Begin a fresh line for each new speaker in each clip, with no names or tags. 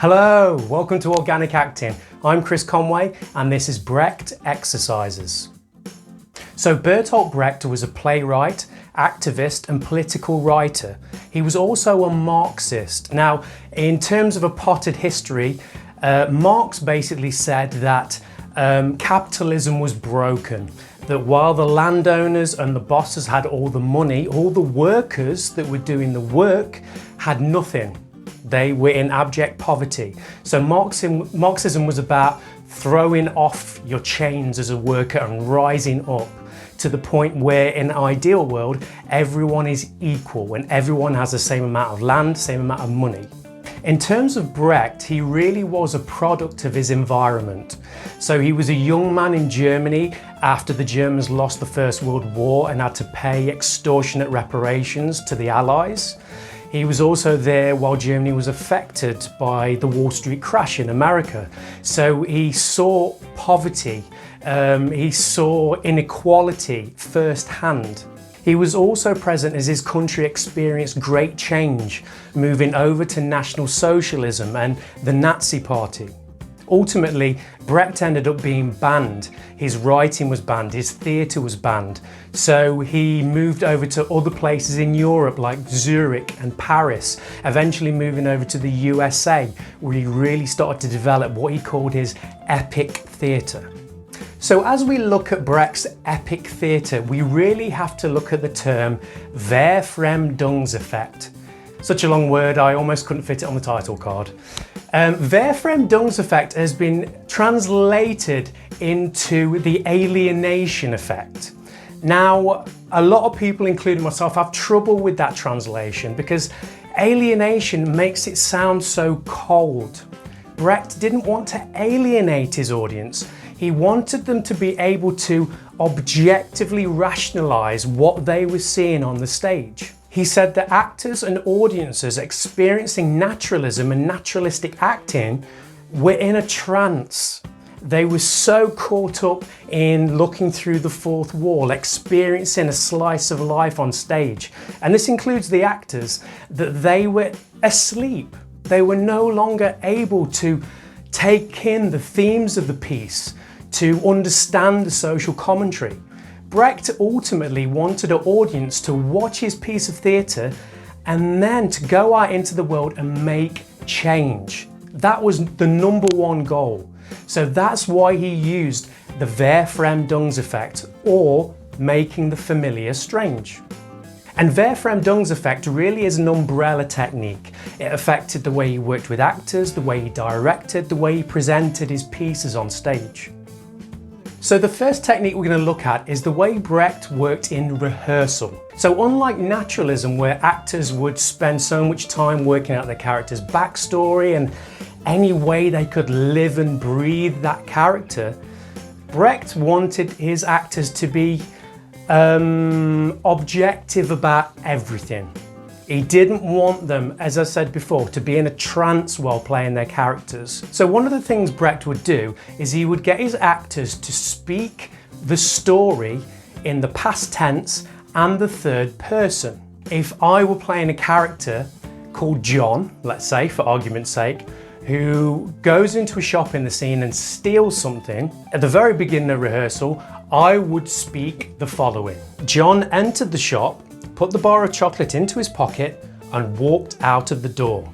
Hello, welcome to Organic Acting. I'm Chris Conway and this is Brecht Exercises. So Bertolt Brecht was a playwright, activist and political writer. He was also a Marxist. Now, in terms of a potted history, Marx basically said that capitalism was broken, that while the landowners and the bosses had all the money, all the workers that were doing the work had nothing. They were in abject poverty. So Marxism was about throwing off your chains as a worker and rising up to the point where in an ideal world, everyone is equal and everyone has the same amount of land, same amount of money. In terms of Brecht, he really was a product of his environment. So he was a young man in Germany after the Germans lost the First World War and had to pay extortionate reparations to the Allies. He was also there while Germany was affected by the Wall Street crash in America. So he saw poverty, he saw inequality firsthand. He was also present as his country experienced great change, moving over to National Socialism and the Nazi Party. Ultimately, Brecht ended up being banned. His writing was banned, his theatre was banned. So he moved over to other places in Europe like Zurich and Paris, eventually moving over to the USA, where he really started to develop what he called his epic theatre. So as we look at Brecht's epic theatre, we really have to look at the term Verfremdungseffekt. Such a long word, I almost couldn't fit it on the title card. Verfremdungseffekt has been translated into the alienation effect. Now, a lot of people, including myself, have trouble with that translation because alienation makes it sound so cold. Brecht didn't want to alienate his audience. He wanted them to be able to objectively rationalize what they were seeing on the stage. He said that actors and audiences experiencing naturalism and naturalistic acting were in a trance. They were so caught up in looking through the fourth wall, experiencing a slice of life on stage. And this includes the actors, that they were asleep. They were no longer able to take in the themes of the piece, to understand the social commentary. Brecht ultimately wanted an audience to watch his piece of theatre and then to go out into the world and make change. That was the number one goal. So that's why he used the Verfremdungseffekt, or making the familiar strange. And Verfremdungseffekt really is an umbrella technique. It affected the way he worked with actors, the way he directed, the way he presented his pieces on stage. So the first technique we're going to look at is the way Brecht worked in rehearsal. So unlike naturalism, where actors would spend so much time working out their character's backstory and any way they could live and breathe that character, Brecht wanted his actors to be objective about everything. He didn't want them, as I said before, to be in a trance while playing their characters. So one of the things Brecht would do is he would get his actors to speak the story in the past tense and the third person. If I were playing a character called John, let's say for argument's sake, who goes into a shop in the scene and steals something, at the very beginning of rehearsal, I would speak the following. John entered the shop, put the bar of chocolate into his pocket and walked out of the door.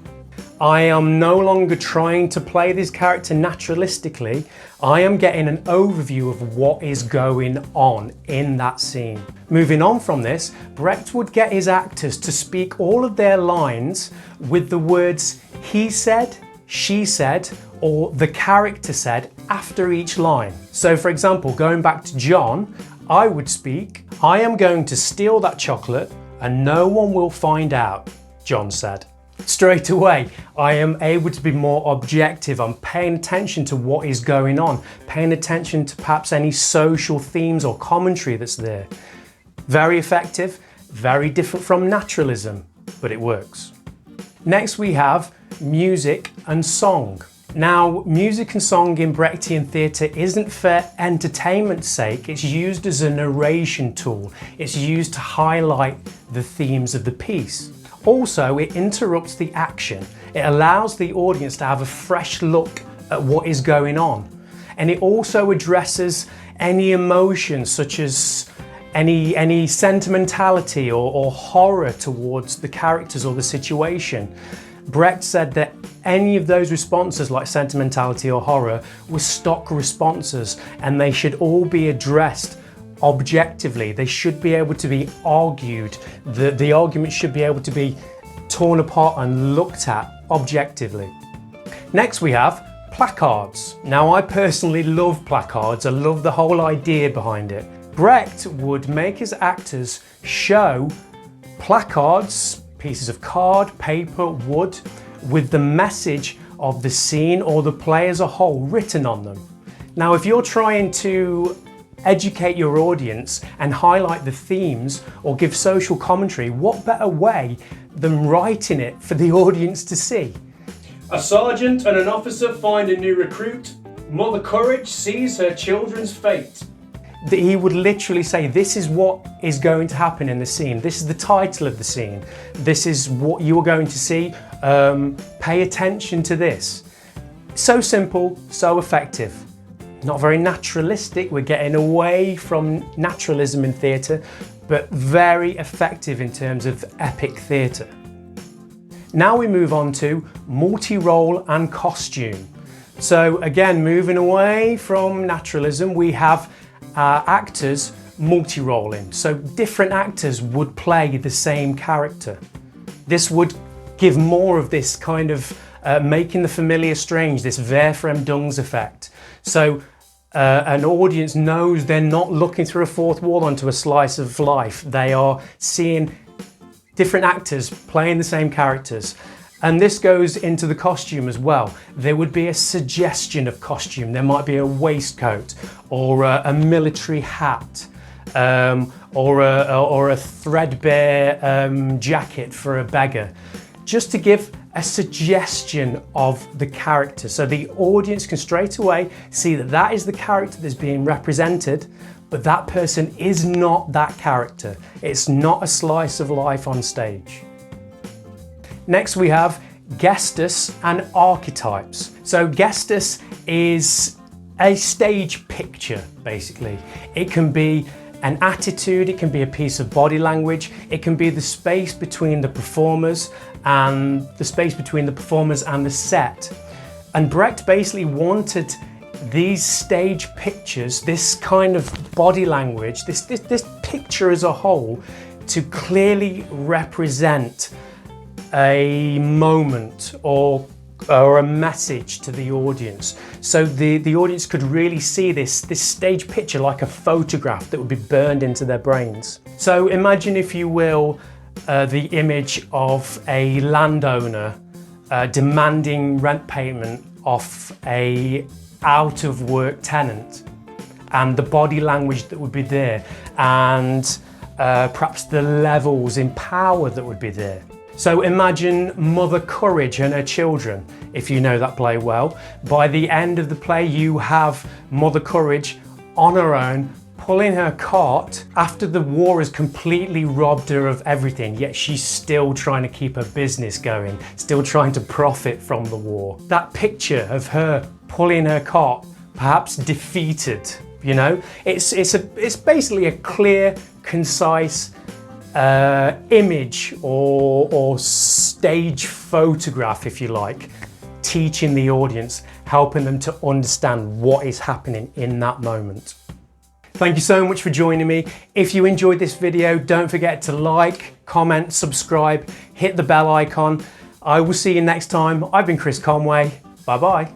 I am no longer trying to play this character naturalistically. I am getting an overview of what is going on in that scene. Moving on from this, Brecht would get his actors to speak all of their lines with the words he said, she said, or the character said after each line. So for example, going back to John, I would speak, I am going to steal that chocolate and no one will find out, John said. Straight away, I am able to be more objective. I'm paying attention to what is going on, paying attention to perhaps any social themes or commentary that's there. Very effective, very different from naturalism, but it works. Next we have music and song. Now, music and song in Brechtian theatre isn't for entertainment's sake, it's used as a narration tool. It's used to highlight the themes of the piece. Also, it interrupts the action. It allows the audience to have a fresh look at what is going on. And it also addresses any emotions, such as any sentimentality or horror towards the characters or the situation. Brecht said that any of those responses, like sentimentality or horror, were stock responses, and they should all be addressed objectively. They should be able to be argued. The argument should be able to be torn apart and looked at objectively. Next we have placards. Now, I personally love placards. I love the whole idea behind it. Brecht would make his actors show placards, pieces of card, paper, wood, with the message of the scene or the play as a whole written on them. Now, if you're trying to educate your audience and highlight the themes or give social commentary, what better way than writing it for the audience to see? A sergeant and an officer find a new recruit. Mother Courage sees her children's fate. He would literally say, this is what is going to happen in the scene. This is the title of the scene. This is what you are going to see. Pay attention to this. So simple, so effective. Not very naturalistic. We're getting away from naturalism in theatre, but very effective in terms of epic theatre. Now we move on to multi-role and costume. So again, moving away from naturalism, we have actors multi-rolling. So different actors would play the same character. This would give more of this kind of making the familiar strange, this Verfremdungseffekt. So an audience knows they're not looking through a fourth wall onto a slice of life. They are seeing different actors playing the same characters. And this goes into the costume as well. There would be a suggestion of costume. There might be a waistcoat or a military hat or a threadbare jacket for a beggar, just to give a suggestion of the character. So the audience can straight away see that that is the character that's being represented, but that person is not that character. It's not a slice of life on stage. Next we have Gestus and Archetypes. So Gestus is a stage picture, basically. It can be an attitude, it can be a piece of body language, it can be the space between the performers and the set. And Brecht basically wanted these stage pictures, this kind of body language, this picture as a whole, to clearly represent a moment or a message to the audience. So the audience could really see this stage picture like a photograph that would be burned into their brains. So imagine, if you will, the image of a landowner demanding rent payment off a out of work tenant, and the body language that would be there, and perhaps the levels in power that would be there. So imagine Mother Courage and her children, if you know that play well. By the end of the play, you have Mother Courage on her own, pulling her cart after the war has completely robbed her of everything, yet she's still trying to keep her business going, still trying to profit from the war. That picture of her pulling her cart, perhaps defeated, you know, it's basically a clear, concise image or stage photograph, if you like, teaching the audience, helping them to understand what is happening in that moment. Thank you so much for joining me. If you enjoyed this video, don't forget to like, comment, subscribe, hit the bell icon. I will see you next time. I've been Chris Conway. Bye bye.